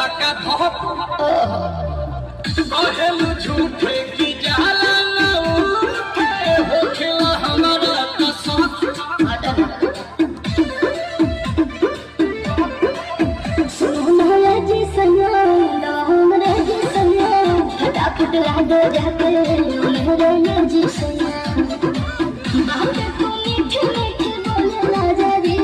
धक्का धक कहल झूठे की जाला ना उठे होखेला हमारा कसम सोना जी सैया हमरा जी सैया फटाफट लाग जाके मेरे जी सैया बात को मीठे मीठे बोले राजा जी